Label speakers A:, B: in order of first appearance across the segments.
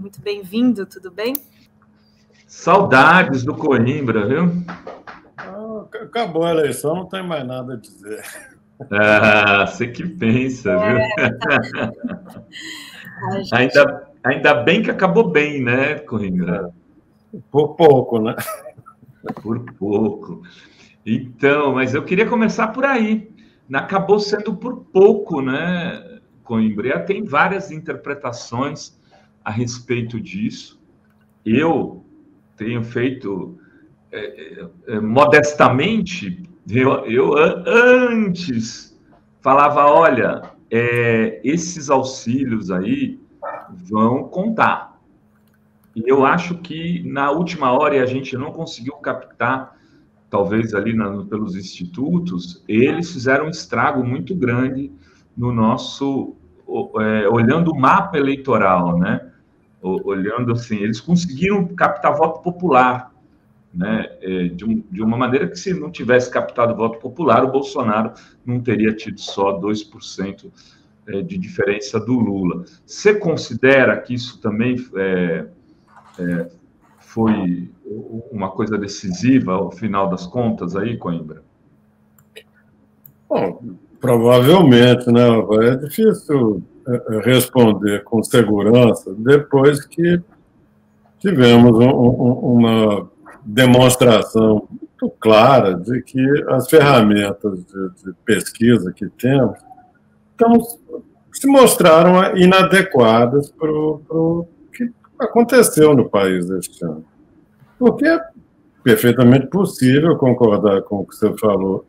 A: Muito bem-vindo, tudo bem?
B: Saudades do Coimbra, viu?
C: Acabou a eleição, não tem mais nada a dizer.
B: Ah, você que pensa, viu? Ainda bem que acabou bem, né, Coimbra?
C: Por pouco, né?
B: Por pouco. Então, mas eu queria começar por aí. Acabou sendo por pouco, né, Coimbra? Tem várias interpretações a respeito disso. Eu tenho feito modestamente, eu antes falava, olha, esses auxílios aí vão contar. E eu acho que na última hora, e a gente não conseguiu captar, talvez ali pelos institutos, eles fizeram um estrago muito grande no nosso, olhando o mapa eleitoral, né? Olhando assim, eles conseguiram captar voto popular, né? De uma maneira que, se não tivesse captado voto popular, o Bolsonaro não teria tido só 2% de diferença do Lula. Você considera que isso também foi uma coisa decisiva ao final das contas aí, Coimbra?
C: Bom, provavelmente, né? É difícil responder com segurança depois que tivemos uma demonstração muito clara de que as ferramentas de pesquisa que temos se mostraram inadequadas para o que aconteceu no país este ano. Porque é perfeitamente possível concordar com o que você falou,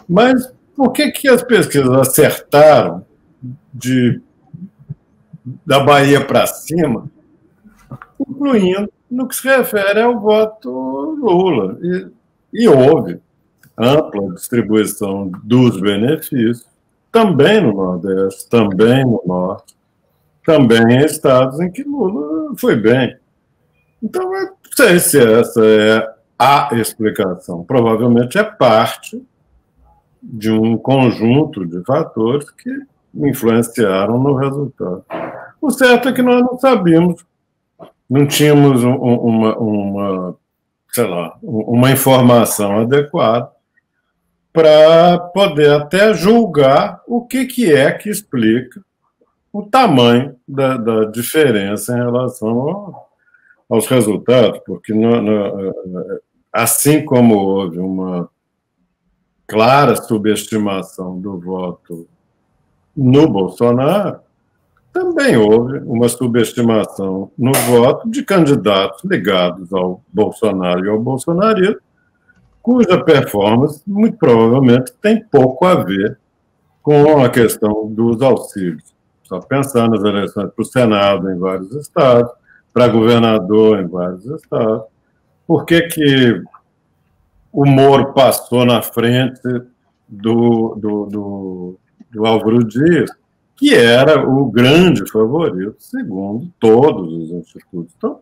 C: mas por que as pesquisas acertaram da Bahia para cima, incluindo no que se refere ao voto Lula? E houve ampla distribuição dos benefícios, também no Nordeste, também no Norte, também em estados em que Lula foi bem. Então, eu não sei se essa é a explicação. Provavelmente é parte de um conjunto de fatores que influenciaram no resultado. O certo é que nós não sabíamos, não tínhamos uma informação adequada para poder até julgar o que é que explica o tamanho da diferença em relação aos resultados, porque assim como houve uma clara subestimação do voto no Bolsonaro, também houve uma subestimação no voto de candidatos ligados ao Bolsonaro e ao bolsonarismo, cuja performance, muito provavelmente, tem pouco a ver com a questão dos auxílios. Só pensar nas eleições para o Senado em vários estados, para governador em vários estados. Por que o Moro passou na frente do Álvaro Dias, que era o grande favorito, segundo todos os institutos? Então,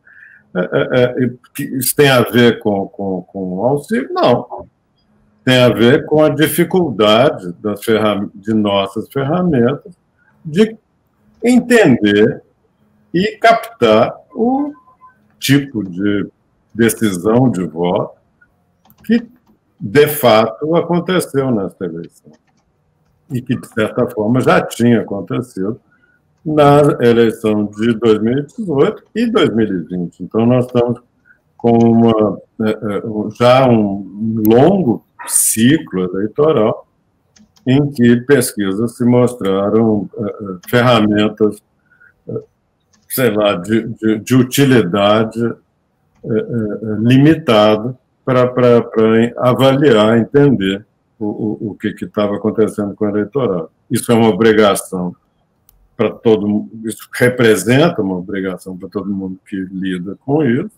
C: isso tem a ver com o auxílio? Não. Tem a ver com a dificuldade de nossas ferramentas de entender e captar o tipo de decisão de voto que, de fato, aconteceu nesta eleição. E que, de certa forma, já tinha acontecido na eleição de 2018 e 2020. Então, nós estamos com já um longo ciclo eleitoral em que pesquisas se mostraram ferramentas, sei lá, de utilidade limitada para avaliar, entender o que estava acontecendo com o eleitorado. Isso é uma obrigação para todo mundo, isso representa uma obrigação para todo mundo que lida com isso,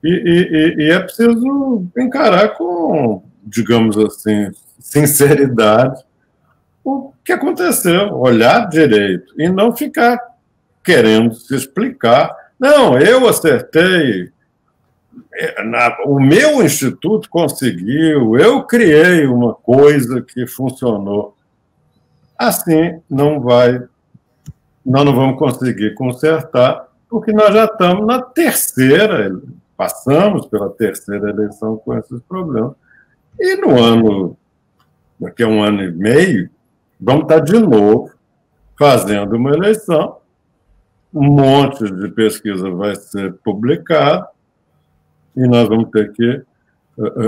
C: e é preciso encarar com, digamos assim, sinceridade o que aconteceu, olhar direito e não ficar querendo se explicar. Não, eu acertei, o meu instituto conseguiu, eu criei uma coisa que funcionou. Assim, nós não vamos conseguir consertar porque nós já estamos na terceira, passamos pela terceira eleição com esses problemas. E daqui a um ano e meio, vamos estar de novo fazendo uma eleição, um monte de pesquisa vai ser publicado, e nós vamos ter que,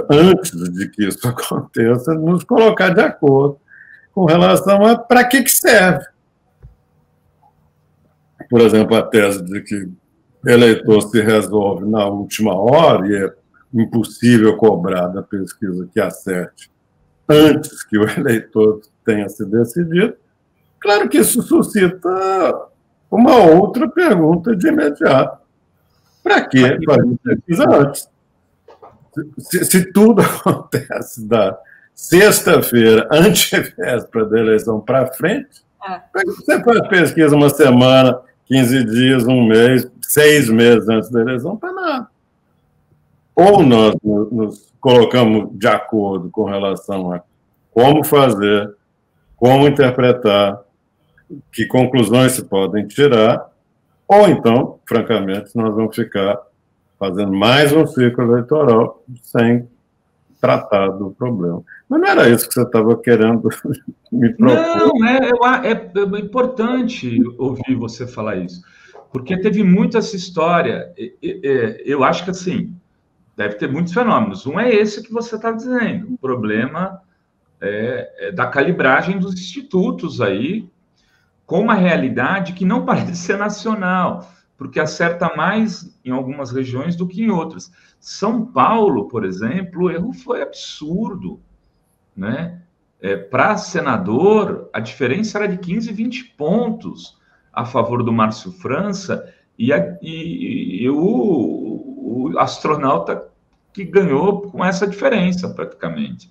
C: antes de que isso aconteça, nos colocar de acordo com relação a para que serve. Por exemplo, a tese de que eleitor se resolve na última hora e é impossível cobrar da pesquisa que acerte antes que o eleitor tenha se decidido. Claro que isso suscita uma outra pergunta de imediato. Para que fazer pesquisa antes? Se tudo acontece da sexta-feira, antevéspera da eleição para frente, você faz pesquisa uma semana, 15 dias, um mês, 6 meses antes da eleição, para nada. Ou nós nos colocamos de acordo com relação a como fazer, como interpretar, que conclusões se podem tirar, ou então, francamente, nós vamos ficar fazendo mais um ciclo eleitoral sem tratar do problema. Mas não era isso que você estava querendo me propor.
B: Não, é importante ouvir você falar isso, porque teve muito essa história. Eu acho que, assim, deve ter muitos fenômenos. Um é esse que você está dizendo, o problema da calibragem dos institutos aí, com uma realidade que não parece ser nacional, porque acerta mais em algumas regiões do que em outras. São Paulo, por exemplo, o erro foi absurdo, né? Para senador, a diferença era de 15, 20 pontos a favor do Márcio França, e o astronauta que ganhou com essa diferença, praticamente.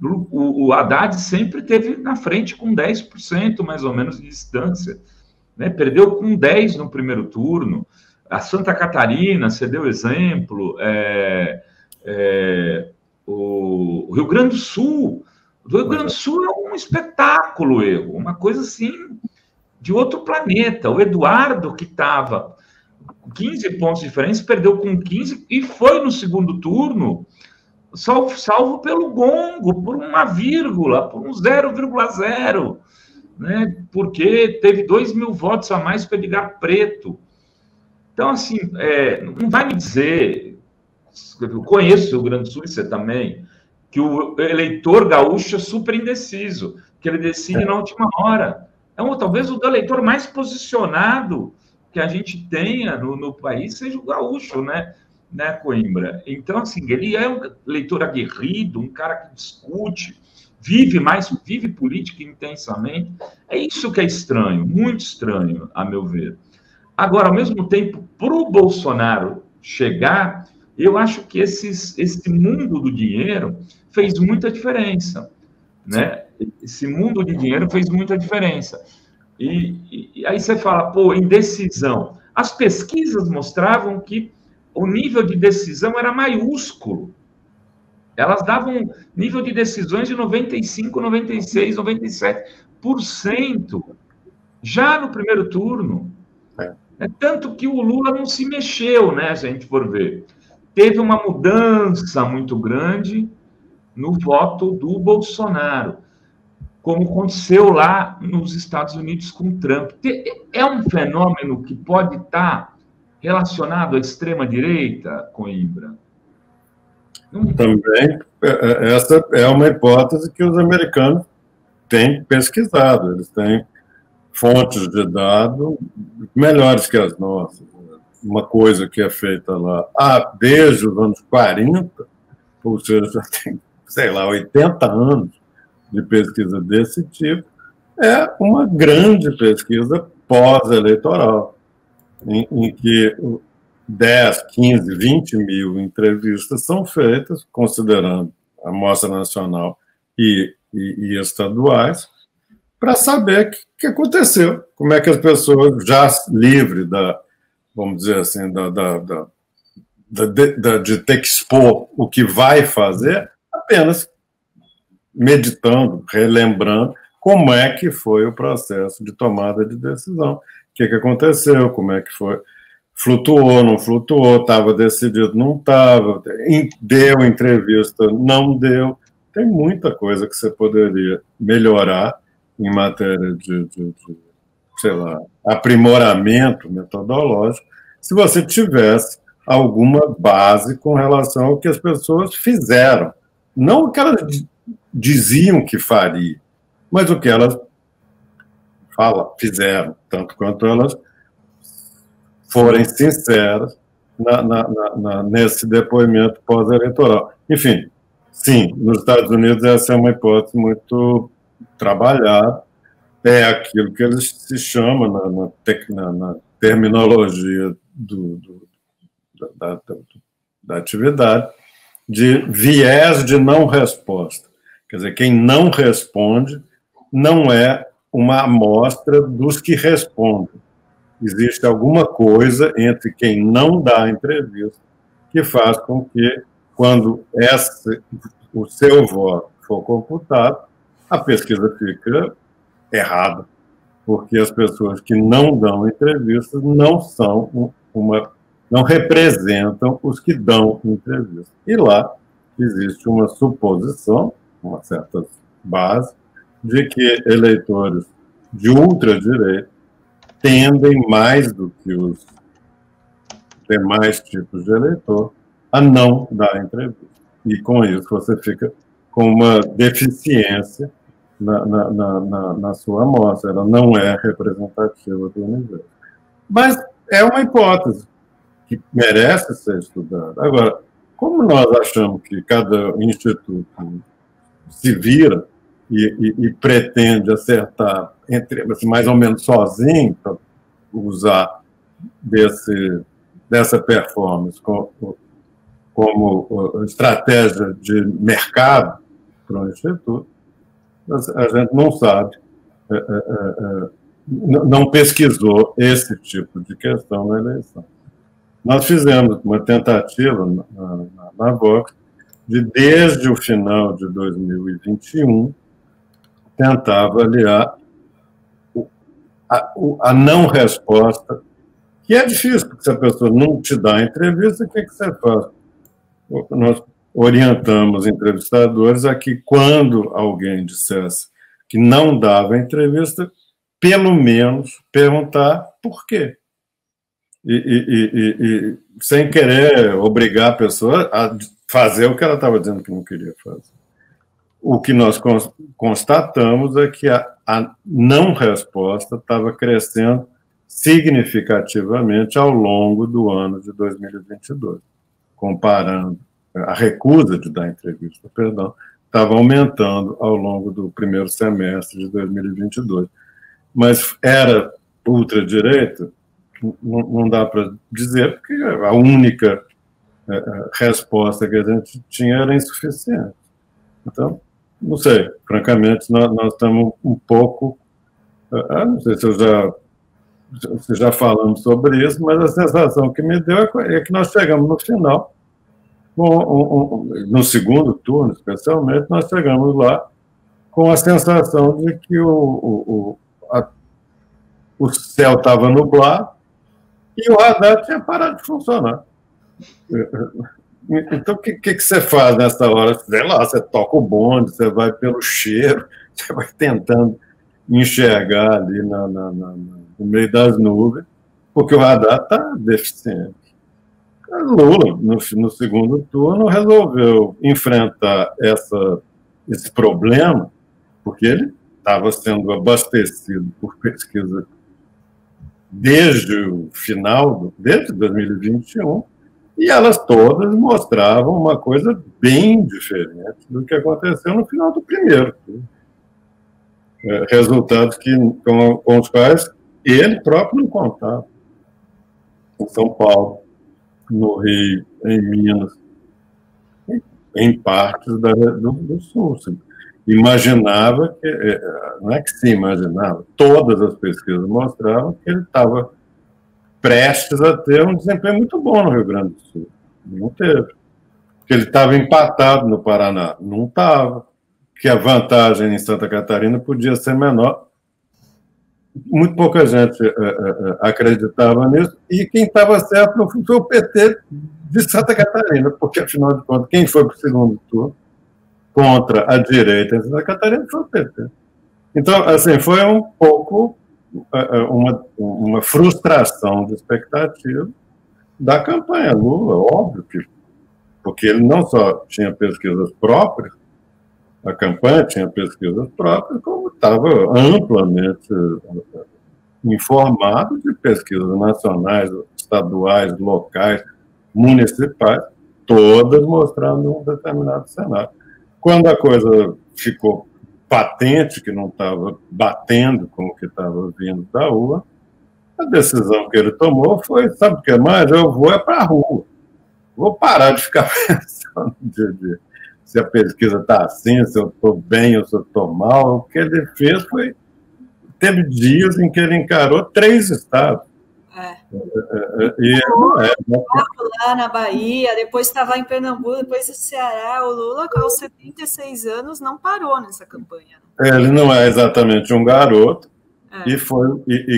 B: O Haddad sempre teve na frente com 10%, mais ou menos, de distância, né? Perdeu com 10% no primeiro turno. A Santa Catarina, você deu exemplo, o Rio Grande do Sul. O Rio Grande do Sul é um espetáculo, uma coisa assim de outro planeta. O Eduardo, que estava com 15 pontos de diferença, perdeu com 15 e foi no segundo turno, salvo pelo gongo, por uma vírgula, por um 0,0, né? Porque teve 2.000 votos a mais para Edgar Preto. Então, assim, não vai me dizer, eu conheço o Rio Grande do Sul, e você também, que o eleitor gaúcho é super indeciso, que ele decide na última hora. Então, talvez o eleitor mais posicionado que a gente tenha no país seja o gaúcho, né, Coimbra? Então, assim, ele é um eleitor aguerrido, um cara que discute, vive política intensamente. É isso que é estranho, muito estranho, a meu ver. Agora, ao mesmo tempo, para o Bolsonaro chegar, eu acho que esse mundo do dinheiro fez muita diferença, né? Esse mundo de dinheiro fez muita diferença. E aí você fala, pô, indecisão. As pesquisas mostravam que o nível de decisão era maiúsculo. Elas davam nível de decisões de 95%, 96%, 97%, já no primeiro turno. Tanto que o Lula não se mexeu, né, se a gente for ver. Teve uma mudança muito grande no voto do Bolsonaro, como aconteceu lá nos Estados Unidos com Trump. É um fenômeno que pode estar relacionado à extrema-direita, Coimbra?
C: Também, essa é uma hipótese que os americanos têm pesquisado. Eles têm fontes de dados melhores que as nossas. Uma coisa que é feita lá desde os anos 40, ou seja, já tem, sei lá, 80 anos de pesquisa desse tipo, é uma grande pesquisa pós-eleitoral, em que 10, 15, 20 mil entrevistas são feitas, considerando a amostra nacional e estaduais, para saber o que aconteceu, como é que as pessoas, já livres vamos dizer assim, de ter que expor o que vai fazer, apenas meditando, relembrando como é que foi o processo de tomada de decisão, o que aconteceu, como é que foi. flutuou, não flutuou, estava decidido, não estava, deu entrevista, não deu. Tem muita coisa que você poderia melhorar em matéria de sei lá, aprimoramento metodológico, se você tivesse alguma base com relação ao que as pessoas fizeram. Não o que elas diziam que fariam, mas o que elas fizeram, tanto quanto elas forem sinceras nesse depoimento pós-eleitoral. Enfim, sim, nos Estados Unidos essa é uma hipótese muito trabalhada, é aquilo que eles se chamam na terminologia da atividade de viés de não resposta. Quer dizer, quem não responde não é uma amostra dos que respondem. Existe alguma coisa entre quem não dá a entrevista que faz com que, quando o seu voto for computado, a pesquisa fica errada, porque as pessoas que não dão entrevistas não representam os que dão entrevista. E lá existe uma suposição, uma certa base, de que eleitores de ultradireita tendem mais do que os demais tipos de eleitor a não dar entrevista. E com isso você fica com uma deficiência na sua amostra, ela não é representativa do universo. Mas é uma hipótese que merece ser estudada. Agora, como nós achamos que cada instituto se vira e pretende acertar assim, mais ou menos sozinho, para usar dessa performance como estratégia de mercado para o instituto, a gente não sabe, não pesquisou esse tipo de questão na eleição. Nós fizemos uma tentativa na Vox de, desde o final de 2021, tentar avaliar a não resposta, que é difícil, porque se a pessoa não te dá a entrevista, o que você faz? Nós orientamos entrevistadores a que, quando alguém dissesse que não dava a entrevista, pelo menos perguntar por quê. E sem querer obrigar a pessoa a fazer o que ela estava dizendo que não queria fazer. O que nós constatamos é que a não resposta estava crescendo significativamente ao longo do ano de 2022, comparando a recusa de dar entrevista, estava aumentando ao longo do primeiro semestre de 2022. Mas era ultradireita? Não dá para dizer, porque a única resposta que a gente tinha era insuficiente. Então, não sei, francamente, nós estamos um pouco... não sei se já falamos sobre isso, mas a sensação que me deu é que nós chegamos no final, no segundo turno, especialmente, nós chegamos lá com a sensação de que o céu estava nublado e o radar tinha parado de funcionar. Então, o que você faz nessa hora? Sei lá, você toca o bonde, você vai pelo cheiro, você vai tentando enxergar ali no meio das nuvens, porque o radar está deficiente. Lula, no segundo turno, resolveu enfrentar esse problema, porque ele estava sendo abastecido por pesquisa desde o final, desde 2021, e elas todas mostravam uma coisa bem diferente do que aconteceu no final do primeiro turno. Resultados com os quais ele próprio não contava. Em São Paulo, no Rio, em Minas, em partes do Sul. Imaginava que, não é que se imaginava, todas as pesquisas mostravam que ele estava prestes a ter um desempenho muito bom no Rio Grande do Sul. Não teve. Que ele estava empatado no Paraná. Não estava. Que a vantagem em Santa Catarina podia ser menor. muito pouca gente acreditava nisso, e quem estava certo no fim foi o PT de Santa Catarina, porque, afinal de contas, quem foi para o segundo turno contra a direita em Santa Catarina foi o PT. Então, assim, foi um pouco uma frustração de expectativa da campanha Lula, óbvio que, porque ele não só tinha pesquisas próprias, a campanha tinha pesquisas próprias, como estava amplamente informado de pesquisas nacionais, estaduais, locais, municipais, todas mostrando um determinado cenário. Quando a coisa ficou patente, que não estava batendo com o que estava vindo da rua, a decisão que ele tomou foi, sabe o que mais? Eu vou para a rua. Vou parar de ficar pensando se a pesquisa está assim, se eu estou bem ou se eu estou mal. O que ele fez foi... Teve dias em que ele encarou 3 estados.
A: Lá na Bahia, depois estava em Pernambuco, depois no Ceará. O Lula, aos 76 anos, não parou nessa campanha.
C: Ele não é exatamente um garoto. E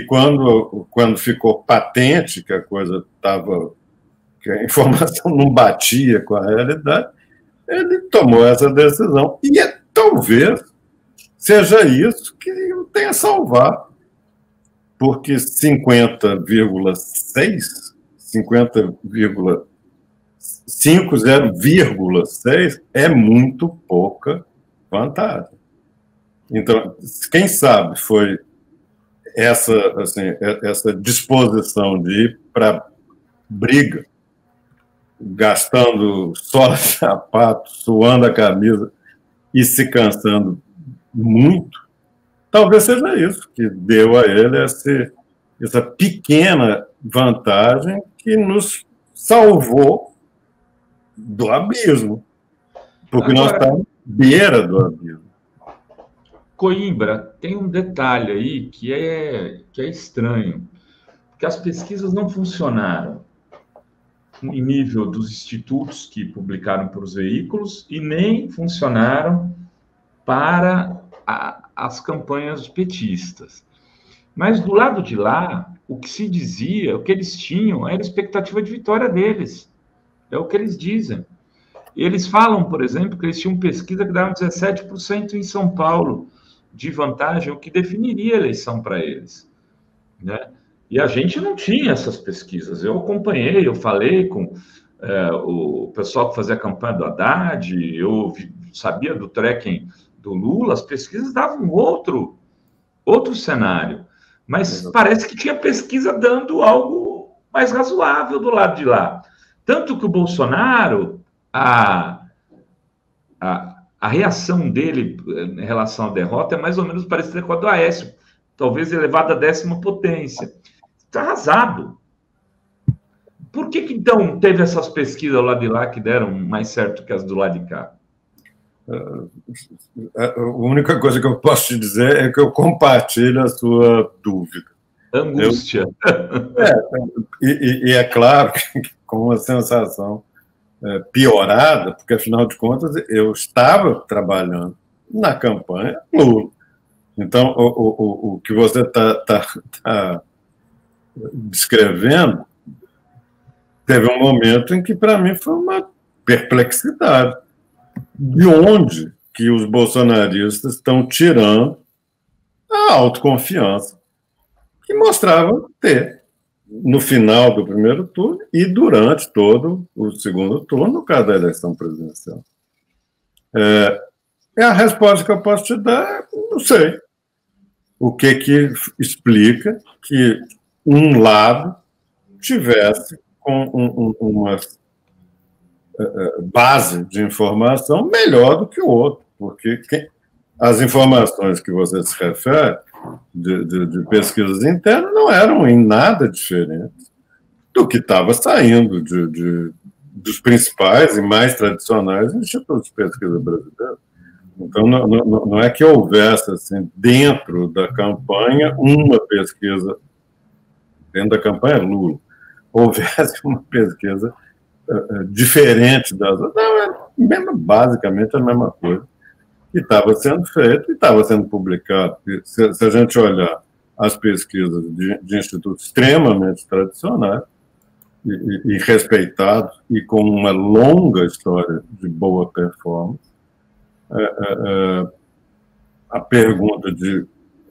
C: quando ficou patente que a coisa estava... que a informação não batia com a realidade, ele tomou essa decisão. E talvez seja isso que o tenha salvar, porque 50,6 é muito pouca vantagem. Então, quem sabe foi essa disposição de ir para briga, gastando só sapato, suando a camisa e se cansando muito, talvez seja isso que deu a ele essa pequena vantagem que nos salvou do abismo, porque agora, nós estamos à beira do abismo.
B: Coimbra, tem um detalhe aí que é estranho, porque as pesquisas não funcionaram em nível dos institutos que publicaram para os veículos e nem funcionaram para as campanhas petistas. Mas do lado de lá, o que se dizia, o que eles tinham, era a expectativa de vitória deles. É o que eles dizem. E eles falam, por exemplo, que eles tinham pesquisa que dava 17% em São Paulo de vantagem, o que definiria a eleição para eles, né? E a gente não tinha essas pesquisas. Eu acompanhei, eu falei com o pessoal que fazia a campanha do Haddad, eu sabia do tracking do Lula, as pesquisas davam outro cenário. Mas parece que tinha pesquisa dando algo mais razoável do lado de lá. Tanto que o Bolsonaro, a reação dele em relação à derrota é mais ou menos parecida com a do Aécio, talvez elevada à 10ª potência. Está arrasado. Por que então teve essas pesquisas lá de lá que deram mais certo que as do lado de cá?
C: A única coisa que eu posso te dizer é que eu compartilho a sua dúvida.
B: Angústia.
C: E é claro que com uma sensação piorada, porque, afinal de contas, eu estava trabalhando na campanha Lula. Então, o que você está descrevendo teve um momento em que, para mim, foi uma perplexidade. De onde que os bolsonaristas estão tirando a autoconfiança que mostravam ter no final do primeiro turno e durante todo o segundo turno, no caso da eleição presidencial? A resposta que eu posso te dar, não sei. O que explica que um lado tivesse com uma base de informação melhor do que o outro, porque as informações que você se refere de pesquisas internas não eram em nada diferentes do que estava saindo dos principais e mais tradicionais institutos de pesquisa brasileiros. Então, não é que houvesse, assim, dentro da campanha, uma pesquisa, dentro da campanha Lula, houvesse uma pesquisa diferente das outras. Não, basicamente a mesma coisa que estava sendo feito e estava sendo publicado. Se a gente olhar as pesquisas de institutos extremamente tradicionais e respeitados e com uma longa história de boa performance. A pergunta de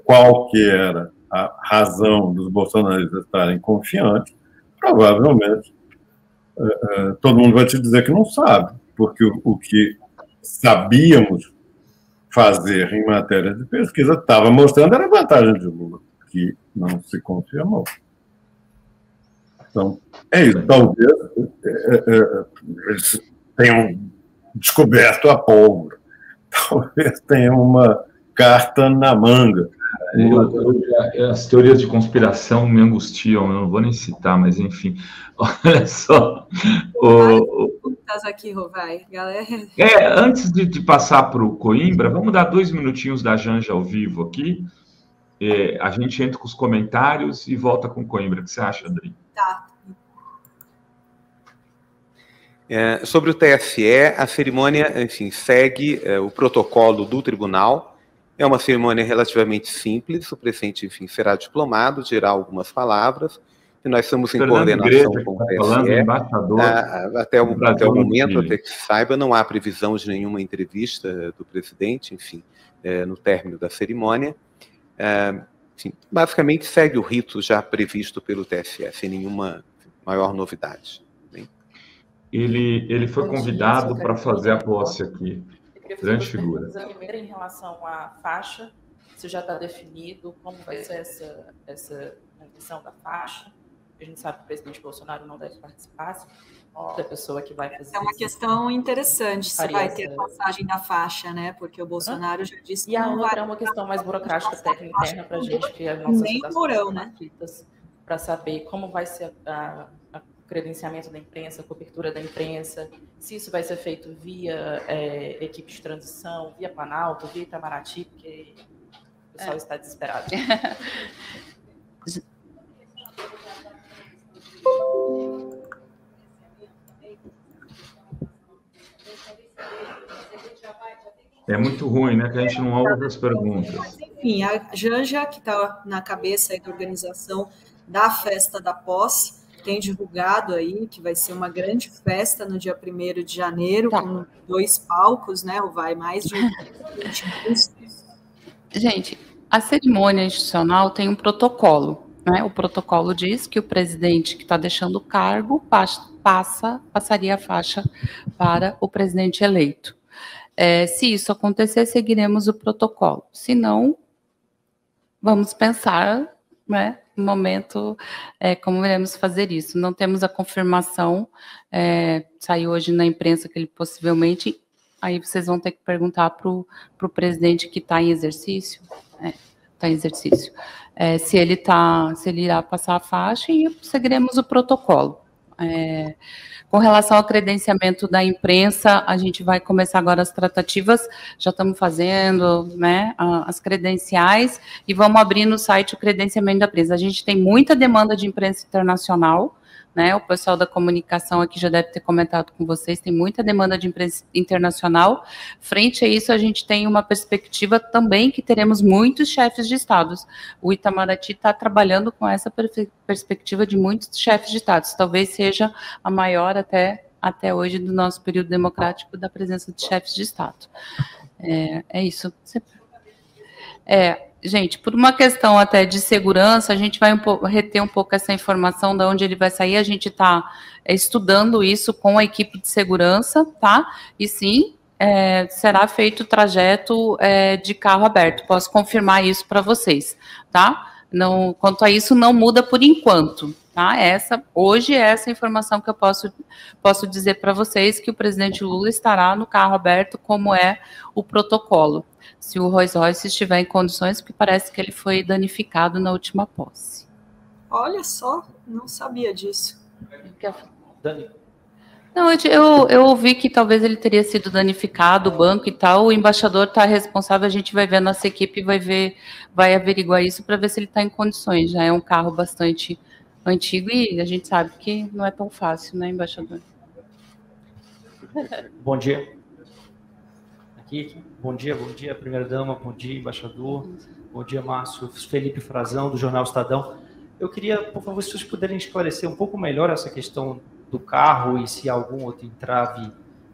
C: qual que era a razão dos bolsonaristas estarem confiantes, provavelmente todo mundo vai te dizer que não sabe, porque o que sabíamos fazer em matéria de pesquisa estava mostrando era a vantagem de Lula, que não se confirmou. Então, é isso. Talvez eles tenham descoberto a pólvora. Talvez tenham uma carta na manga.
B: As teorias de conspiração me angustiam, eu não vou nem citar, mas enfim. Olha só.
A: Aqui, Rovai, galera.
B: Antes de passar para o Coimbra, vamos dar 2 minutinhos da Janja ao vivo aqui. A gente entra com os comentários e volta com o Coimbra. O que você acha, Adri?
A: Tá.
D: Sobre o TSE, a cerimônia, enfim, segue o protocolo do tribunal. É uma cerimônia relativamente simples. O presidente, enfim, será diplomado, dirá algumas palavras. E nós estamos em coordenação com o TSE. Até o momento, até que se saiba, não há previsão de nenhuma entrevista do presidente, enfim, no término da cerimônia. Enfim, basicamente, segue o rito já previsto pelo TSE, sem nenhuma maior novidade.
B: Ele foi convidado para fazer a posse aqui. Grande figura.
E: Primeiro, em relação à faixa, se já está definido como vai ser essa eleição da faixa. A gente sabe que o presidente Bolsonaro não deve participar, da pessoa que vai fazer.
A: É uma questão interessante, se vai ter a passagem da faixa, né? Porque o Bolsonaro já disse que
E: não vai.
A: E a
E: outra é uma questão mais burocrática, técnica interna, para a gente, que as nossas
A: redações
E: né? Para saber como vai ser a credenciamento da imprensa, a cobertura da imprensa, se isso vai ser feito via equipe de transição, via Planalto, via Itamaraty, porque o pessoal está desesperado.
B: É muito ruim, né? Que a gente não ouve as perguntas.
A: Enfim, a Janja, que está na cabeça aí da organização da festa da posse, tem divulgado aí que vai ser uma grande festa no dia 1º de janeiro, com 2 palcos, né? Vai mais de 20 músicos.
F: Gente, a cerimônia institucional tem um protocolo, né? O protocolo diz que o presidente que está deixando o cargo passaria a faixa para o presidente eleito. Se isso acontecer, seguiremos o protocolo. Se não, vamos pensar, né, no momento, como iremos fazer isso. Não temos a confirmação, saiu hoje na imprensa que ele possivelmente, aí vocês vão ter que perguntar para o presidente que está em exercício, se ele irá passar a faixa, e seguiremos o protocolo. Com relação ao credenciamento da imprensa, a gente vai começar agora as tratativas, já estamos fazendo, né, as credenciais, e vamos abrir no site o credenciamento da imprensa. A gente tem muita demanda de imprensa internacional, né, o pessoal da comunicação aqui já deve ter comentado com vocês, tem muita demanda de imprensa internacional. Frente a isso, a gente tem uma perspectiva também que teremos muitos chefes de estados. O Itamaraty está trabalhando com essa perspectiva de muitos chefes de estados, talvez seja a maior até hoje do nosso período democrático da presença de chefes de estado. É isso. Gente, por uma questão até de segurança, a gente vai reter um pouco essa informação de onde ele vai sair. A gente está estudando isso com a equipe de segurança, tá? E sim, será feito o trajeto de carro aberto. Posso confirmar isso para vocês, tá? Não, quanto a isso, não muda por enquanto, tá? Hoje é essa informação que eu posso dizer para vocês, que o presidente Lula estará no carro aberto, como é o protocolo. Se o Rolls Royce estiver em condições, porque parece que ele foi danificado na última posse.
A: Olha só, não sabia disso.
F: Dani. Não, eu ouvi que talvez ele teria sido danificado, o banco e tal. O embaixador está responsável, a gente vai ver, a nossa equipe vai averiguar isso para ver se ele está em condições. Já é um carro bastante antigo e a gente sabe que não é tão fácil, né, embaixador?
G: Bom dia. aqui. Bom dia, primeira-dama, bom dia, embaixador, bom dia, Márcio, Felipe Frazão, do Jornal Estadão. Eu queria, por favor, se vocês puderem esclarecer um pouco melhor essa questão do carro e se há algum outro entrave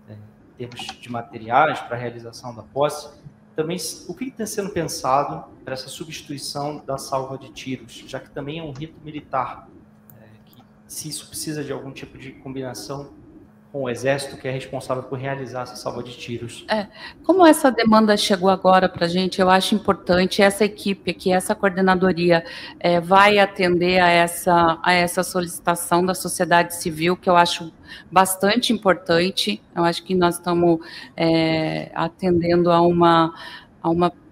G: em termos de materiais para a realização da posse. Também, o que está sendo pensado para essa substituição da salva de tiros, já que também é um rito militar, que, se isso precisa de algum tipo de combinação com o Exército, que é responsável por realizar essa salva de tiros.
F: Como essa demanda chegou agora para a gente, eu acho importante essa equipe aqui, essa coordenadoria vai atender a essa solicitação da sociedade civil, que eu acho bastante importante. Eu acho que nós estamos atendendo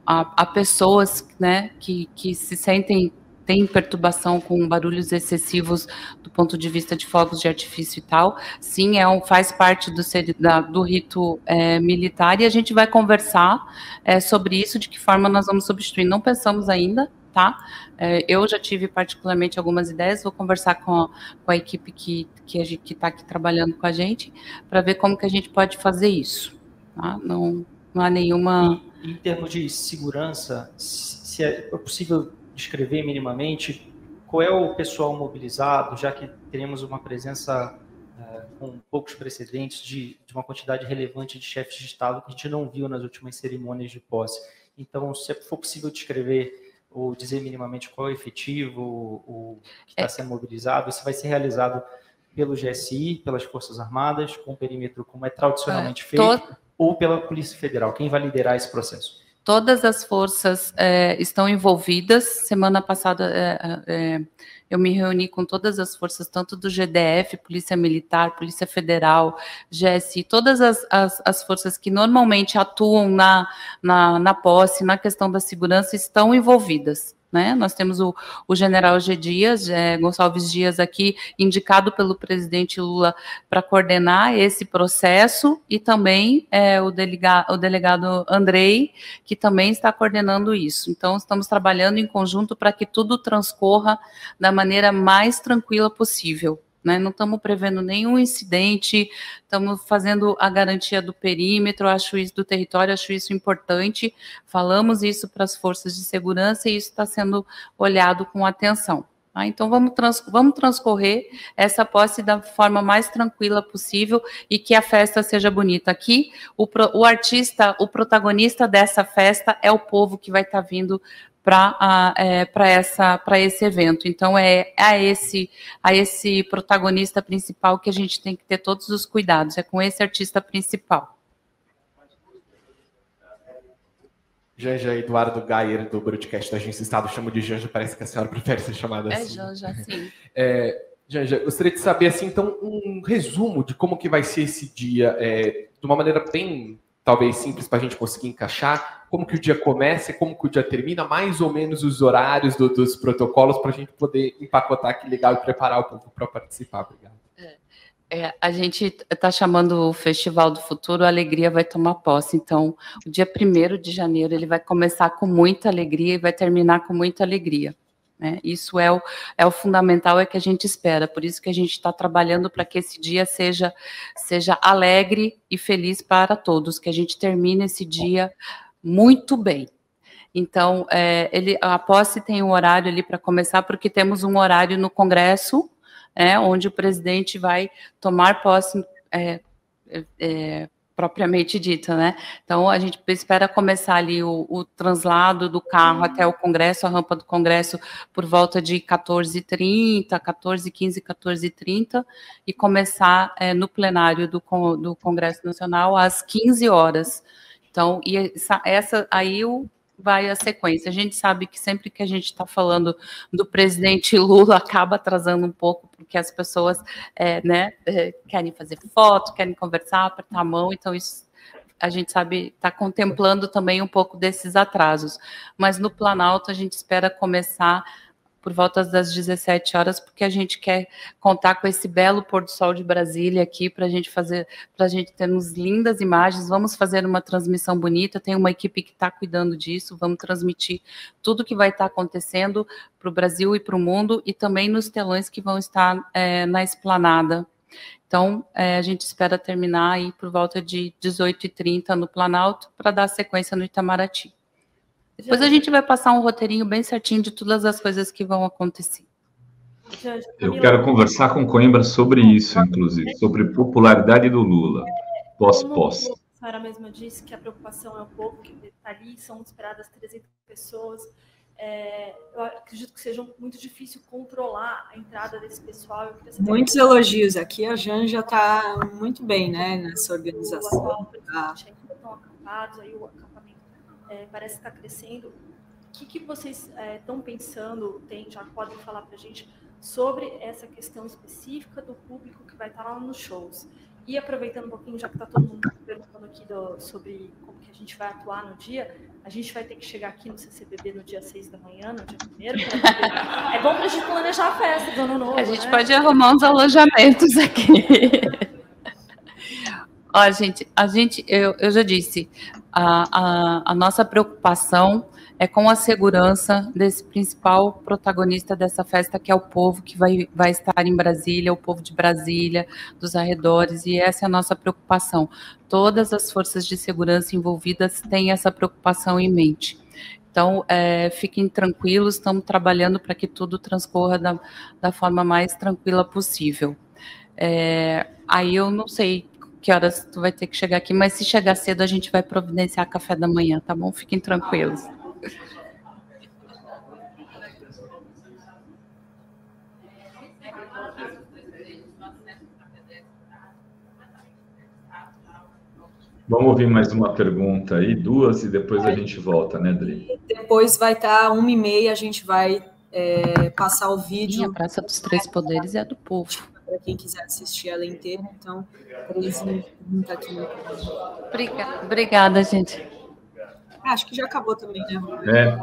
F: a pessoas, né, que se sentem, tem perturbação com barulhos excessivos do ponto de vista de fogos de artifício e tal. Sim, faz parte do rito militar, e a gente vai conversar sobre isso, de que forma nós vamos substituir. Não pensamos ainda, tá? Eu já tive particularmente algumas ideias, vou conversar com a equipe que está aqui trabalhando com a gente, para ver como que a gente pode fazer isso. Tá? Não há nenhuma...
G: Em termos de segurança, se é possível descrever minimamente qual é o pessoal mobilizado, já que teremos uma presença com poucos precedentes de uma quantidade relevante de chefes de Estado que a gente não viu nas últimas cerimônias de posse. Então, se for possível descrever ou dizer minimamente qual é o efetivo, o que está sendo mobilizado, isso vai ser realizado pelo GSI, pelas Forças Armadas, com o perímetro como é tradicionalmente feito, ou pela Polícia Federal? Quem vai liderar esse processo?
F: Todas as forças estão envolvidas. Semana passada eu me reuni com todas as forças, tanto do GDF, Polícia Militar, Polícia Federal, GSI, todas as forças que normalmente atuam na posse, na questão da segurança, estão envolvidas. Né? Nós temos o general G. Dias, Gonçalves Dias aqui, indicado pelo presidente Lula para coordenar esse processo, e também o delegado Andrei, que também está coordenando isso. Então, estamos trabalhando em conjunto para que tudo transcorra da maneira mais tranquila possível. Né? Não estamos prevendo nenhum incidente, estamos fazendo a garantia do perímetro, acho isso, do território, acho isso importante, falamos isso para as forças de segurança e isso está sendo olhado com atenção. Tá? Então, vamos transcorrer essa posse da forma mais tranquila possível e que a festa seja bonita. Aqui, o artista, o protagonista dessa festa é o povo que vai estar vindo para esse evento. Então, é a esse protagonista principal que a gente tem que ter todos os cuidados, é com esse artista principal.
H: Janja Eduardo Gayer, do broadcast da Agência Estado, chamo de Janja, parece que a senhora prefere ser chamada assim.
F: Janja, sim.
H: Janja, gostaria de saber, assim, então, um resumo de como que vai ser esse dia, de uma maneira bem, talvez, simples para a gente conseguir encaixar, como que o dia começa e como que o dia termina, mais ou menos os horários dos protocolos, para a gente poder empacotar aqui legal e preparar o povo para participar. Obrigado.
F: A gente está chamando o Festival do Futuro, a alegria vai tomar posse. Então, o dia 1º de janeiro, ele vai começar com muita alegria e vai terminar com muita alegria. Né? Isso é o fundamental, é que a gente espera. Por isso que a gente está trabalhando para que esse dia seja alegre e feliz para todos, que a gente termine esse dia muito bem. Então, a posse tem um horário ali para começar, porque temos um horário no Congresso, onde o presidente vai tomar posse propriamente dita, né? Então, a gente espera começar ali o translado do carro até o Congresso, a rampa do Congresso, por volta de 14h30, 14h15, 14h30, e começar no plenário do Congresso Nacional às 15 horas. Então, vai a sequência. A gente sabe que sempre que a gente está falando do presidente Lula, acaba atrasando um pouco, porque as pessoas querem fazer foto, querem conversar, apertar a mão, então isso a gente sabe, está contemplando também um pouco desses atrasos. Mas no Planalto a gente espera começar por volta das 17 horas, porque a gente quer contar com esse belo pôr do sol de Brasília aqui, para a gente termos lindas imagens. Vamos fazer uma transmissão bonita, tem uma equipe que está cuidando disso, vamos transmitir tudo que vai estar acontecendo para o Brasil e para o mundo, e também nos telões que vão estar na esplanada, Então, a gente espera terminar aí por volta de 18h30 no Planalto, para dar sequência no Itamaraty. Depois a gente vai passar um roteirinho bem certinho de todas as coisas que vão acontecer.
B: Eu quero conversar com Coimbra sobre isso, inclusive, sobre popularidade do Lula, pós-posse.
I: A senhora mesma disse que a preocupação é o povo que está ali, são esperadas 300 pessoas. Eu acredito que seja muito difícil controlar a entrada desse pessoal.
A: Muitos elogios aqui, a Janja está muito bem, né, nessa organização.
I: Estão acampados, aí o acampamento parece estar crescendo. O que vocês estão pensando, já podem falar para a gente, sobre essa questão específica do público que vai estar lá nos shows? E aproveitando um pouquinho, já que está todo mundo perguntando aqui sobre como que a gente vai atuar no dia, a gente vai ter que chegar aqui no CCBB no dia 6 da manhã, no dia 1º. É bom para a gente planejar a festa do Ano Novo.
F: A gente pode arrumar uns alojamentos aqui. Ó, gente, eu já disse, a nossa preocupação é com a segurança desse principal protagonista dessa festa, que é o povo que vai estar em Brasília, o povo de Brasília, dos arredores, e essa é a nossa preocupação. Todas as forças de segurança envolvidas têm essa preocupação em mente. Então, fiquem tranquilos, estamos trabalhando para que tudo transcorra da forma mais tranquila possível. Aí eu não sei que horas tu vai ter que chegar aqui, mas se chegar cedo a gente vai providenciar café da manhã, tá bom? Fiquem tranquilos.
B: Vamos ouvir mais uma pergunta aí, duas, e depois a gente volta, né, Adri?
A: Depois vai estar 1h30, a gente vai passar o vídeo.
F: Sim, a Praça dos Três Poderes é a do povo.
A: Para quem quiser assistir ela inteira, então, 3h30 aqui.
F: Obrigada, gente.
A: Acho que já acabou também, né?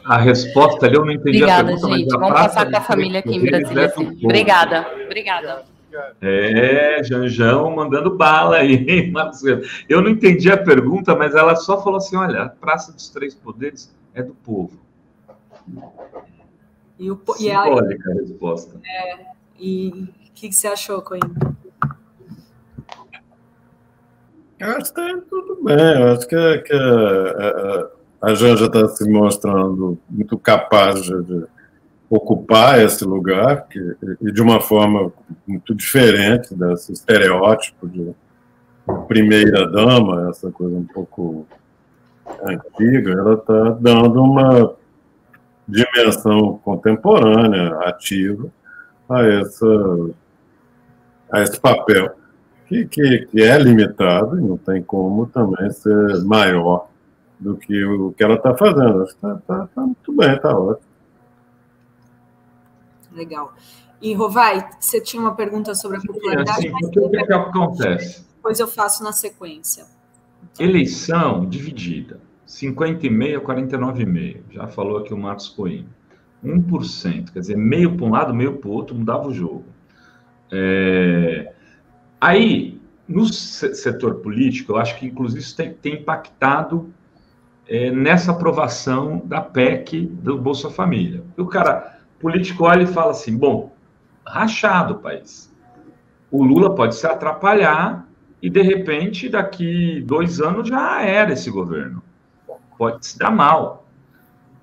B: A resposta ali eu não entendi.
F: Obrigada,
B: a pergunta,
F: gente.
B: mas
F: Vamos passar com a família aqui em Brasília. Obrigada.
B: Janjão mandando bala aí, hein, Marcelo? Eu não entendi a pergunta, mas ela só falou assim, olha, a Praça dos Três Poderes é do povo. Simbólica a resposta.
A: E o que você achou, Coimbra?
C: Eu acho que está tudo bem. Eu acho que a Janja está se mostrando muito capaz de ocupar esse lugar, e de uma forma muito diferente desse estereótipo de primeira-dama, essa coisa um pouco antiga. Ela está dando uma dimensão contemporânea, ativa, a esse papel, que é limitado e não tem como também ser maior do que o que ela está fazendo. Acho que está muito bem, está ótimo.
A: Legal. E, Rovai, você tinha uma pergunta sobre a popularidade?
B: Assim, o que acontece?
A: Depois eu faço na sequência.
B: Eleição dividida. 50,5% a 49,5%. Já falou aqui o Marcos Coimbra. 1%, quer dizer, meio para um lado, meio para o outro, mudava o jogo. Aí, no setor político, eu acho que, inclusive, isso tem impactado nessa aprovação da PEC do Bolsa Família. O cara político olha e fala assim, bom, rachado o país. O Lula pode se atrapalhar e, de repente, daqui 2 anos já era esse governo. Pode se dar mal.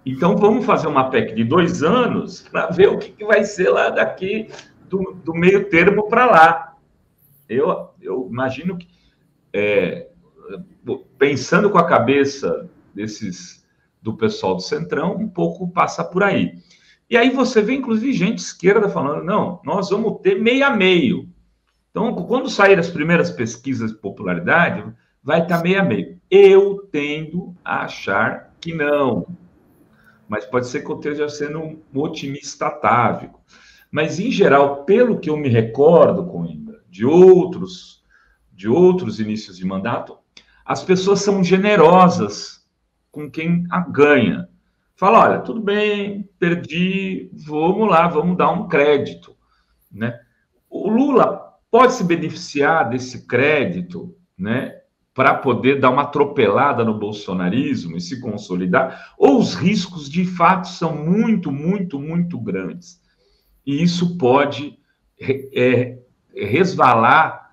B: Então, vamos fazer uma PEC de 2 anos para ver o que vai ser lá daqui do meio termo para lá. Eu imagino que, pensando com a cabeça do pessoal do Centrão, um pouco passa por aí. E aí você vê, inclusive, gente esquerda falando, não, nós vamos ter meio a meio. Então, quando sair as primeiras pesquisas de popularidade, vai estar meio a meio. Eu tendo a achar que não. Mas pode ser que eu esteja sendo um otimista atávico. Mas, em geral, pelo que eu me recordo, Coimbra, de outros inícios de mandato, as pessoas são generosas com quem a ganha. Fala, olha, tudo bem, perdi, vamos lá, vamos dar um crédito, né? O Lula pode se beneficiar desse crédito, né, para poder dar uma atropelada no bolsonarismo e se consolidar, ou os riscos, de fato, são muito, muito, muito grandes. E isso pode resvalar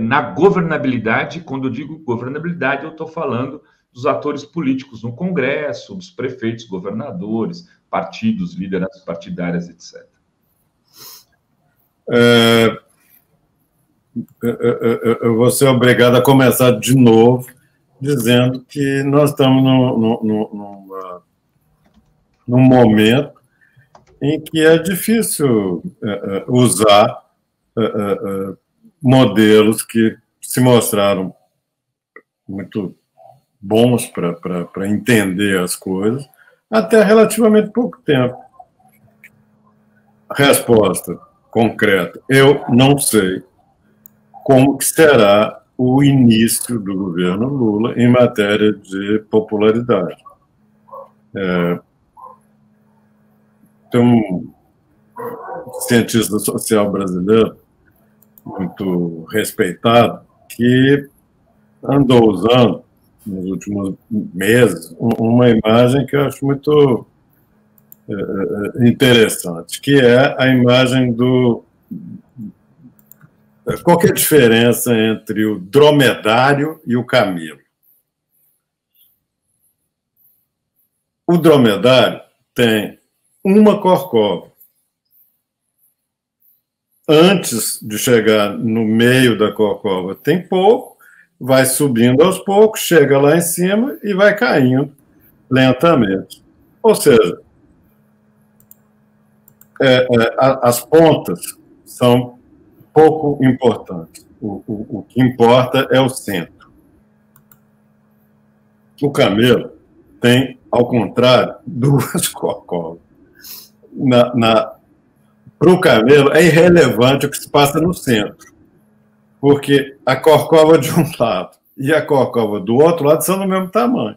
B: na governabilidade. Quando eu digo governabilidade, eu estou falando dos atores políticos no Congresso, dos prefeitos, governadores, partidos, lideranças partidárias, etc.
C: Eu vou ser obrigado a começar de novo dizendo que nós estamos num momento em que é difícil usar modelos que se mostraram muito bons para entender as coisas até relativamente pouco tempo. Resposta concreta: eu não sei como que será o início do governo Lula em matéria de popularidade. Tem um cientista social brasileiro muito respeitado que andou usando, nos últimos meses, uma imagem que eu acho muito interessante, que é a imagem do... Qual que é a diferença entre o dromedário e o camelo? O dromedário tem uma corcova. Antes de chegar no meio da corcova tem pouco, vai subindo aos poucos, chega lá em cima e vai caindo lentamente. Ou seja, as pontas são pouco importantes. O que importa é o centro. O camelo tem, ao contrário, duas corcovas. Para o camelo, é irrelevante o que se passa no centro, porque a corcova de um lado e a corcova do outro lado são do mesmo tamanho.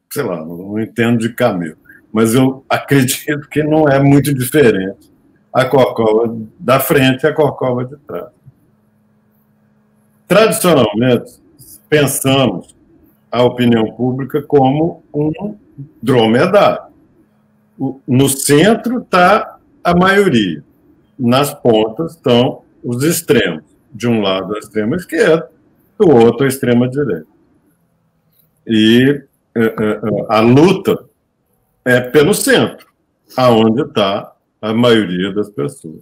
C: Sei lá, não entendo de camelo, mas eu acredito que não é muito diferente a corcova da frente e a corcova de trás. Tradicionalmente, pensamos a opinião pública como um dromedário. No centro está a maioria, nas pontas estão os extremos. De um lado a extrema esquerda, do outro a extrema direita. E a luta é pelo centro, aonde está a maioria das pessoas.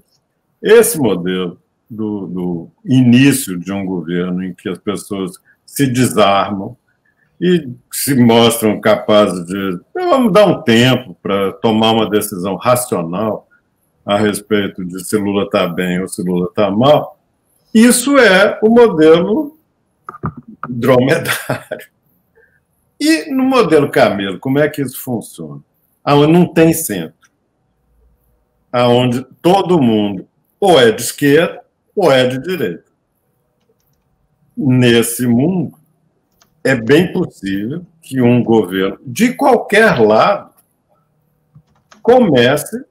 C: Esse modelo do início de um governo em que as pessoas se desarmam e se mostram capazes de... Vamos dar um tempo para tomar uma decisão racional a respeito de se Lula está bem ou se Lula está mal. Isso é o modelo dromedário. E no modelo camelo, como é que isso funciona? Onde não tem centro. Onde todo mundo ou é de esquerda ou é de direita. Nesse mundo, é bem possível que um governo de qualquer lado comece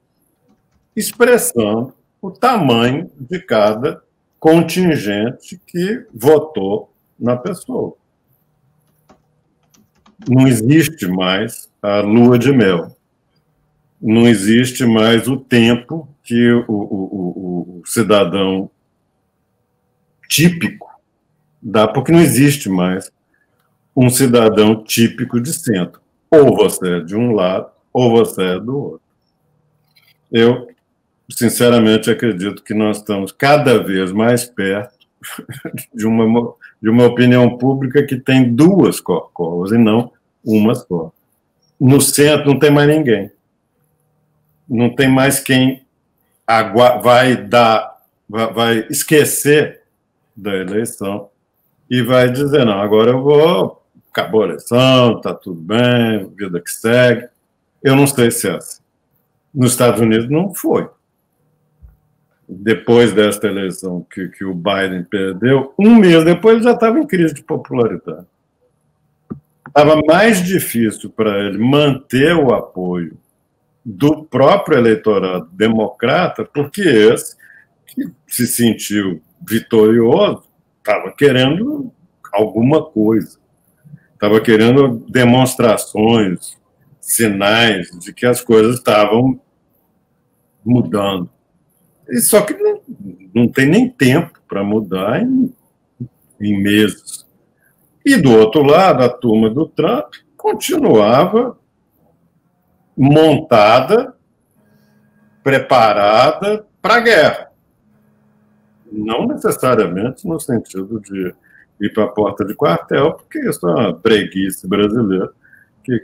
C: expressando o tamanho de cada contingente que votou na pessoa. Não existe mais a lua de mel. Não existe mais o tempo que o cidadão típico dá, porque não existe mais um cidadão típico de centro. Ou você é de um lado, ou você é do outro. Eu, sinceramente, acredito que nós estamos cada vez mais perto de uma opinião pública que tem duas corcovas e não uma só. No centro não tem mais ninguém. Não tem mais quem vai esquecer da eleição e vai dizer, não, agora eu vou, acabou a eleição, está tudo bem, vida que segue. Eu não sei se é assim. Nos Estados Unidos não foi. Depois desta eleição que o Biden perdeu, um mês depois ele já estava em crise de popularidade. Estava mais difícil para ele manter o apoio do próprio eleitorado democrata, porque esse, que se sentiu vitorioso, estava querendo alguma coisa. Estava querendo demonstrações, sinais de que as coisas estavam mudando. Só que não tem nem tempo para mudar em meses. E, do outro lado, a turma do Trump continuava montada, preparada para a guerra. Não necessariamente no sentido de ir para a porta de quartel, porque isso é uma preguiça brasileira que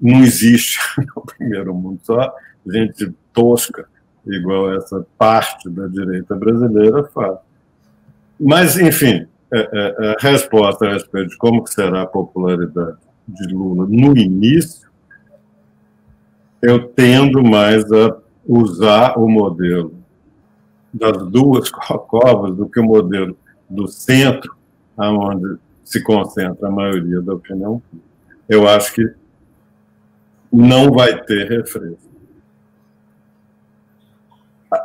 C: não existe no primeiro mundo, só gente tosca, igual essa parte da direita brasileira faz. Mas, enfim, a resposta a respeito de como será a popularidade de Lula no início, eu tendo mais a usar o modelo das duas covas do que o modelo do centro, onde se concentra a maioria da opinião pública. Eu acho que não vai ter refresco.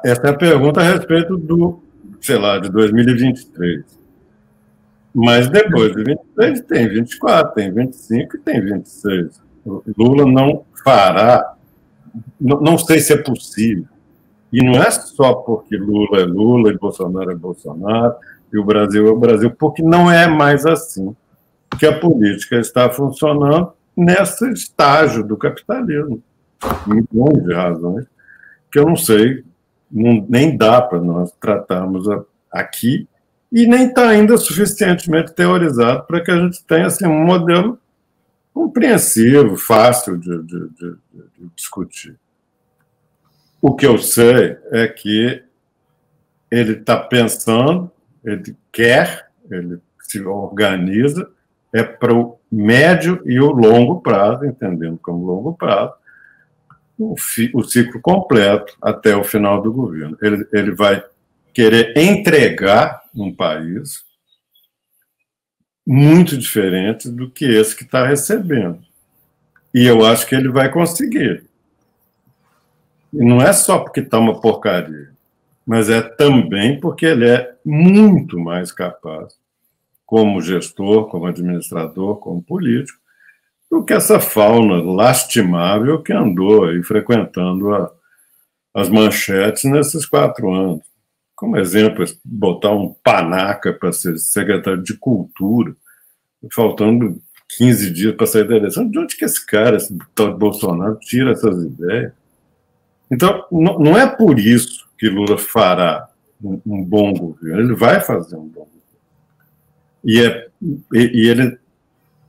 C: Essa é a pergunta a respeito do, sei lá, de 2023. Mas depois de 23 tem 24, tem 25 e tem 26. O Lula não fará, não sei se é possível. E não é só porque Lula é Lula e Bolsonaro é Bolsonaro e o Brasil é o Brasil, porque não é mais assim que a política está funcionando nesse estágio do capitalismo. Milhões de razões que eu não sei, nem dá para nós tratarmos aqui e nem está ainda suficientemente teorizado para que a gente tenha assim, um modelo compreensivo, fácil de discutir. O que eu sei é que ele está pensando, ele quer, ele se organiza, é para o médio e o longo prazo, entendendo como longo prazo, o ciclo completo até o final do governo. Ele vai querer entregar um país muito diferente do que esse que está recebendo. E eu acho que ele vai conseguir. E não é só porque está uma porcaria, mas é também porque ele é muito mais capaz, como gestor, como administrador, como político, do que essa fauna lastimável que andou aí frequentando as manchetes nesses 4 anos. Como exemplo, botar um panaca para ser secretário de Cultura, faltando 15 dias para sair da eleição. De onde que esse cara, esse tal de Bolsonaro, tira essas ideias? Então, não é por isso que Lula fará um bom governo. Ele vai fazer um bom governo. E ele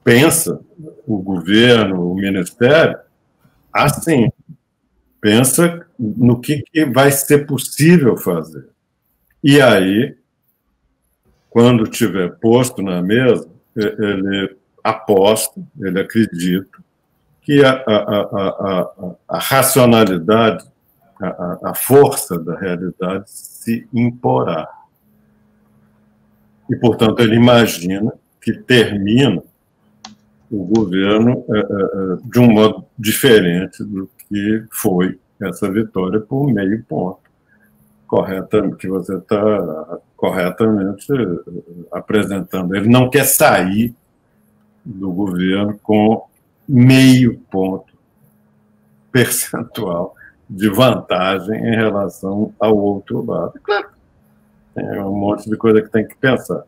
C: pensa, o governo, o ministério, assim, pensa no que vai ser possível fazer. E aí, quando tiver posto na mesa, ele aposta, ele acredita que a racionalidade, a força da realidade se imporá. E, portanto, ele imagina que termina o governo de um modo diferente do que foi essa vitória por meio ponto, que você está corretamente apresentando. Ele não quer sair do governo com meio ponto percentual de vantagem em relação ao outro lado. Claro, tem um monte de coisa que tem que pensar.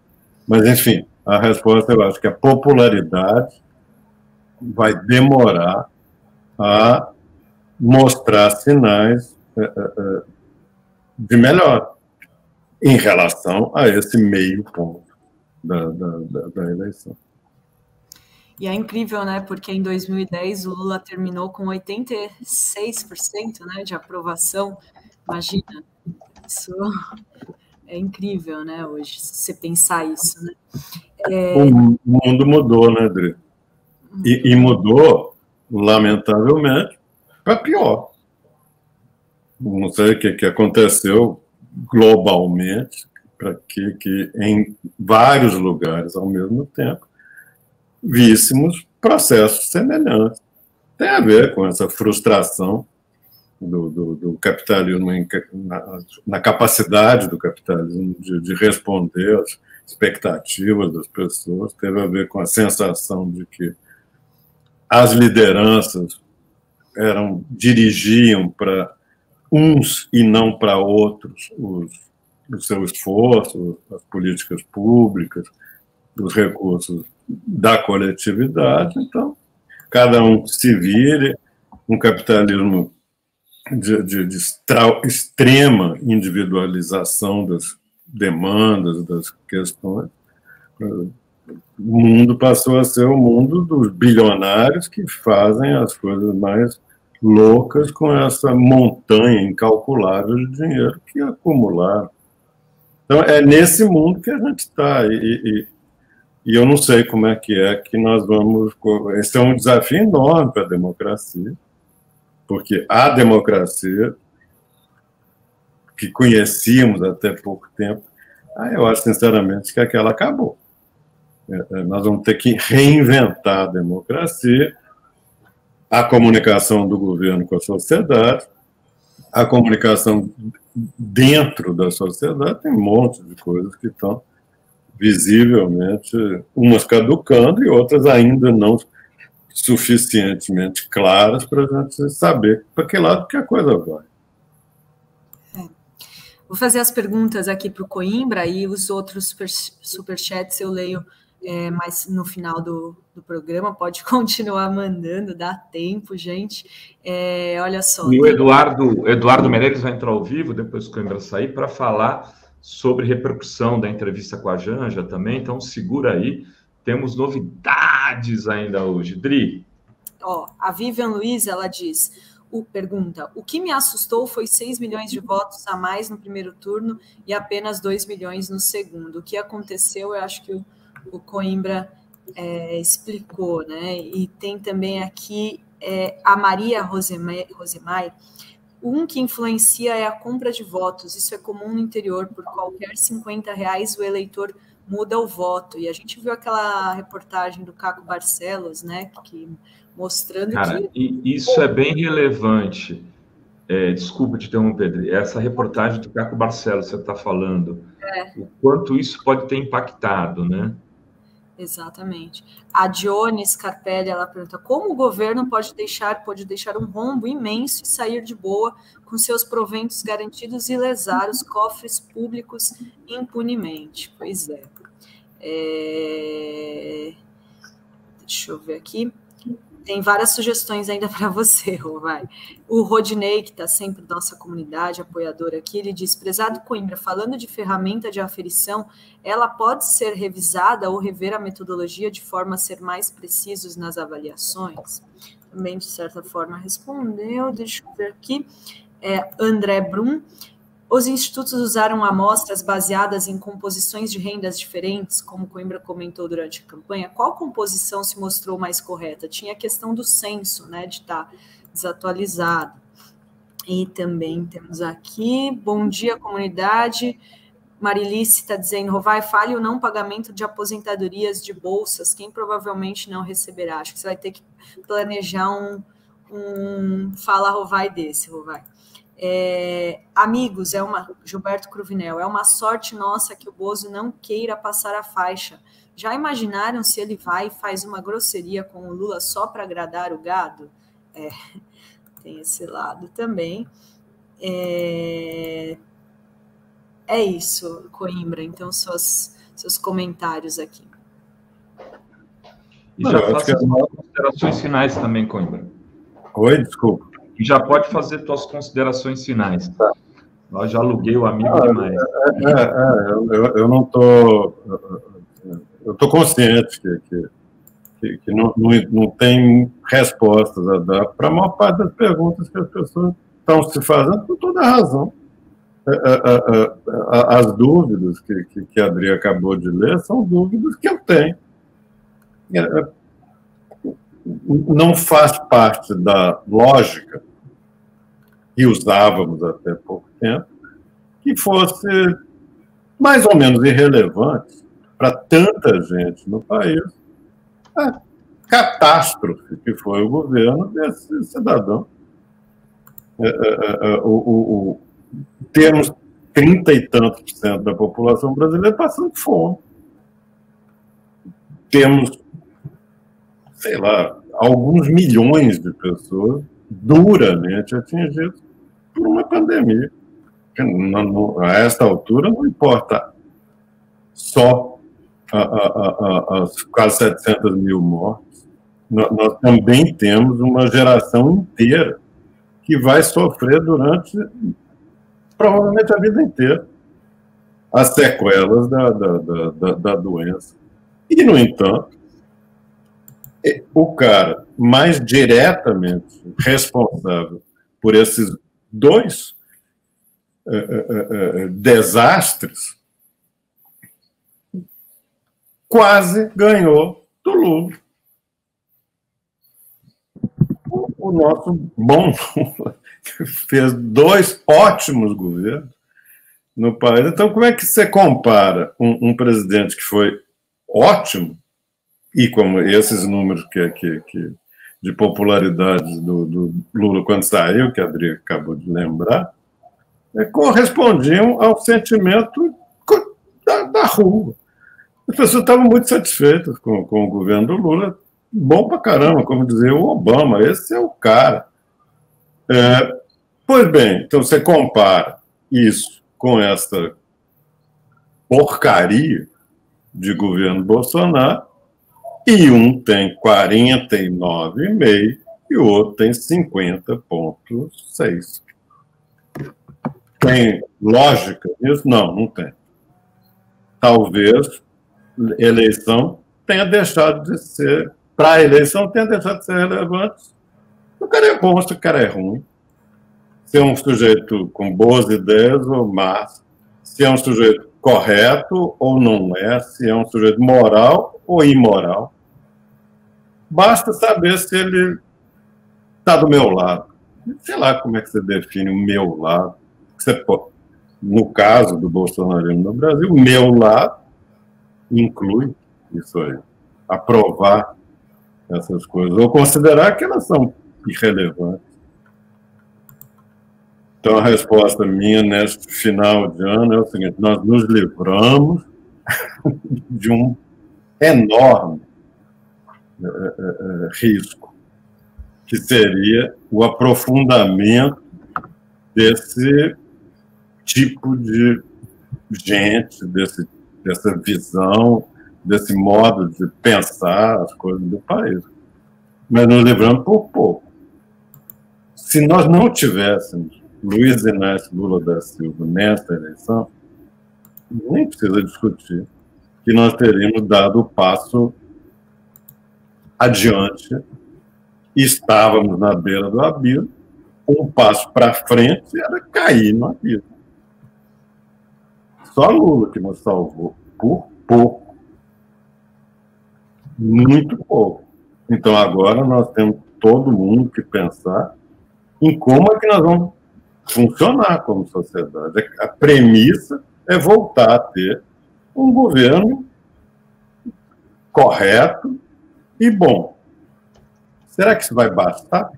C: Mas, enfim, a resposta, eu acho que a popularidade vai demorar a mostrar sinais de melhor em relação a esse meio ponto da eleição.
A: E é incrível, né? Porque em 2010 o Lula terminou com 86%, né, de aprovação. Imagina, isso é incrível, né? Hoje, se você pensar isso, né?
C: O mundo mudou, né, Adri? E mudou, lamentavelmente, para pior. Não sei o que aconteceu globalmente, para que em vários lugares ao mesmo tempo víssemos processos semelhantes. Tem a ver com essa frustração do capitalismo, na capacidade do capitalismo de responder às expectativas das pessoas, teve a ver com a sensação de que as lideranças dirigiam para uns e não para outros o seu esforço, as políticas públicas, os recursos da coletividade. Então, cada um se vire, um capitalismo de extrema individualização das demandas, das questões. O mundo passou a ser o mundo dos bilionários que fazem as coisas mais loucas com essa montanha incalculável de dinheiro que acumularam. Então, é nesse mundo que a gente está. E eu não sei como é que nós vamos... Esse é um desafio enorme para a democracia, porque a democracia que conhecíamos até pouco tempo, eu acho, sinceramente, que aquela acabou. Nós vamos ter que reinventar a democracia, a comunicação do governo com a sociedade, a comunicação dentro da sociedade. Tem um monte de coisas que estão visivelmente, umas caducando e outras ainda não suficientemente claras para a gente saber para que lado que a coisa vai.
A: Vou fazer as perguntas aqui para o Coimbra e os outros superchats eu leio mais no final do programa. Pode continuar mandando, dá tempo, gente. Olha só.
B: E o Eduardo Meirelles vai entrar ao vivo, depois que o Coimbra sair, para falar sobre repercussão da entrevista com a Janja também. Então, segura aí. Temos novidades ainda hoje. Dri?
A: A Vivian Luiz, ela pergunta, o que me assustou foi 6 milhões de votos a mais no primeiro turno e apenas 2 milhões no segundo. O que aconteceu, eu acho que o Coimbra explicou, né? E tem também aqui a Maria Rosemai. Que influencia é a compra de votos. Isso é comum no interior. Por qualquer R$50 o eleitor muda o voto. E a gente viu aquela reportagem do Caco Barcelos, né? Mostrando
B: que... isso é bem relevante. Desculpa te interromper, essa reportagem do Caco Barcelos, você está falando, o quanto isso pode ter impactado, né?
A: Exatamente. A Dione Scarpelli, ela pergunta, como o governo pode deixar um rombo imenso e sair de boa com seus proventos garantidos e lesar os cofres públicos impunemente? Pois é. Deixa eu ver aqui. Tem várias sugestões ainda para você, Rovai. O Rodney, que está sempre na nossa comunidade, apoiador aqui, ele diz, prezado Coimbra, falando de ferramenta de aferição, ela pode ser revisada ou rever a metodologia de forma a ser mais precisos nas avaliações? Também, de certa forma, respondeu. Deixa eu ver aqui. André Brum. Os institutos usaram amostras baseadas em composições de rendas diferentes, como Coimbra comentou durante a campanha. Qual composição se mostrou mais correta? Tinha a questão do censo, né, de estar desatualizado. E também temos aqui, bom dia, comunidade. Marilice está dizendo, Rovai, fale o não pagamento de aposentadorias de bolsas, quem provavelmente não receberá. Acho que você vai ter que planejar um fala Rovai desse, Rovai. Amigos, Gilberto Cruvinel, é uma sorte nossa que o Bozo não queira passar a faixa. Já imaginaram se ele vai e faz uma grosseria com o Lula só para agradar o gado? Tem esse lado também. É isso, Coimbra. Então, seus comentários aqui.
B: E já faço as considerações finais também, Coimbra.
C: Oi, desculpa.
B: E já pode fazer suas considerações finais. Eu já aluguei o amigo demais.
C: Eu não estou... Eu estou consciente que não tem respostas a dar para a maior parte das perguntas que as pessoas estão se fazendo, por toda a razão. As dúvidas que a Adri acabou de ler são dúvidas que eu tenho. Não faz parte da lógica que usávamos até pouco tempo, que fosse mais ou menos irrelevante para tanta gente no país a catástrofe que foi o governo desse cidadão. Temos 30 e tantos % da população brasileira passando fome. Temos, sei lá, alguns milhões de pessoas duramente atingidas por uma pandemia. A esta altura, não importa só as quase 700 mil mortes, nós também temos uma geração inteira que vai sofrer durante, provavelmente, a vida inteira, as sequelas da doença. E, no entanto, o cara mais diretamente responsável por esses dois desastres quase ganhou do Lula. O nosso bom Lula fez 2 ótimos governos no país. Então, como é que você compara um presidente que foi ótimo, e como esses números de popularidade do Lula quando saiu, que a Adri acabou de lembrar, correspondiam ao sentimento da rua. As pessoas estavam muito satisfeitas com o governo do Lula. Bom pra caramba, como dizia o Obama, esse é o cara. Pois bem, então você compara isso com essa porcaria de governo Bolsonaro, e um tem 49,5 e o outro tem 50,6. Tem lógica nisso? Não, não tem. Talvez eleição tenha deixado de ser, para a eleição tenha deixado de ser relevante. Se o cara é bom, se o cara é ruim. Se é um sujeito com boas ideias ou más, se é um sujeito correto ou não é, se é um sujeito moral ou imoral. Basta saber se ele está do meu lado. Sei lá como é que você define o meu lado. No caso do bolsonarismo no Brasil, o meu lado inclui isso aí. Aprovar essas coisas, ou considerar que elas são irrelevantes. Então, a resposta minha neste final de ano é o seguinte: nós nos livramos de um enorme risco, que seria o aprofundamento desse tipo de gente, dessa visão, desse modo de pensar as coisas do país. Mas nos livramos por pouco. Se nós não tivéssemos Luiz Inácio Lula da Silva nesta eleição, nem precisa discutir que nós teríamos dado o passo adiante, estávamos na beira do abismo, um passo para frente era cair no abismo. Só Lula que nos salvou, por pouco. Muito pouco. Então agora nós temos todo mundo que pensar em como é que nós vamos funcionar como sociedade. A premissa é voltar a ter um governo correto e bom. Será que isso vai bastar?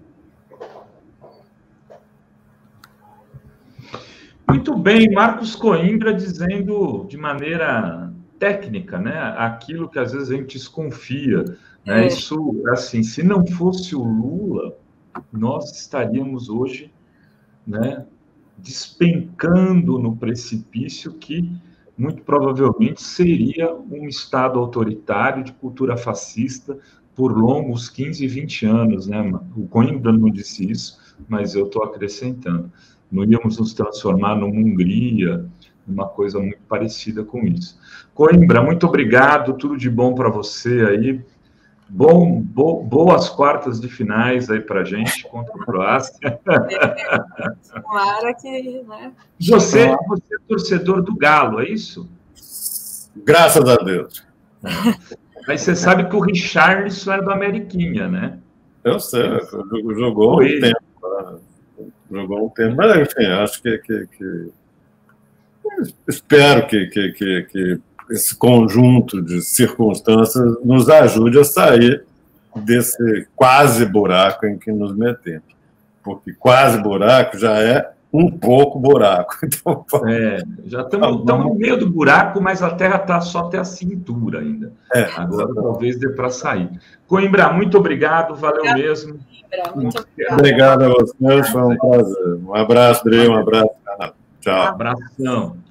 B: Muito bem, Marcos Coimbra dizendo de maneira técnica, né, aquilo que às vezes a gente desconfia, né? Isso, assim, se não fosse o Lula, nós estaríamos hoje, né, despencando no precipício que muito provavelmente seria um Estado autoritário de cultura fascista por longos 15, 20 anos, né? O Coimbra não disse isso, mas eu estou acrescentando. Não íamos nos transformar numa Hungria, numa coisa muito parecida com isso. Coimbra, muito obrigado, tudo de bom para você aí. Boas quartas de finais aí para a gente contra a Croácia.
A: Tomara que, né?
B: Você é torcedor do Galo, é isso?
C: Graças a Deus.
B: Mas você sabe que o Richarlison era do Ameriquinha, né?
C: Eu sei, jogou um tempo. Jogou um tempo, mas enfim, acho que espero que esse conjunto de circunstâncias nos ajude a sair desse quase buraco em que nos metemos. Porque quase buraco já é um pouco buraco. Então,
B: já estamos no meio do buraco, mas a terra está só até a cintura ainda. Agora talvez dê para sair. Coimbra, muito obrigado, valeu mesmo.
A: Muito
C: obrigado a vocês, foi um prazer. Um abraço, Dri, um abraço, Renato. Tchau.
B: Abração.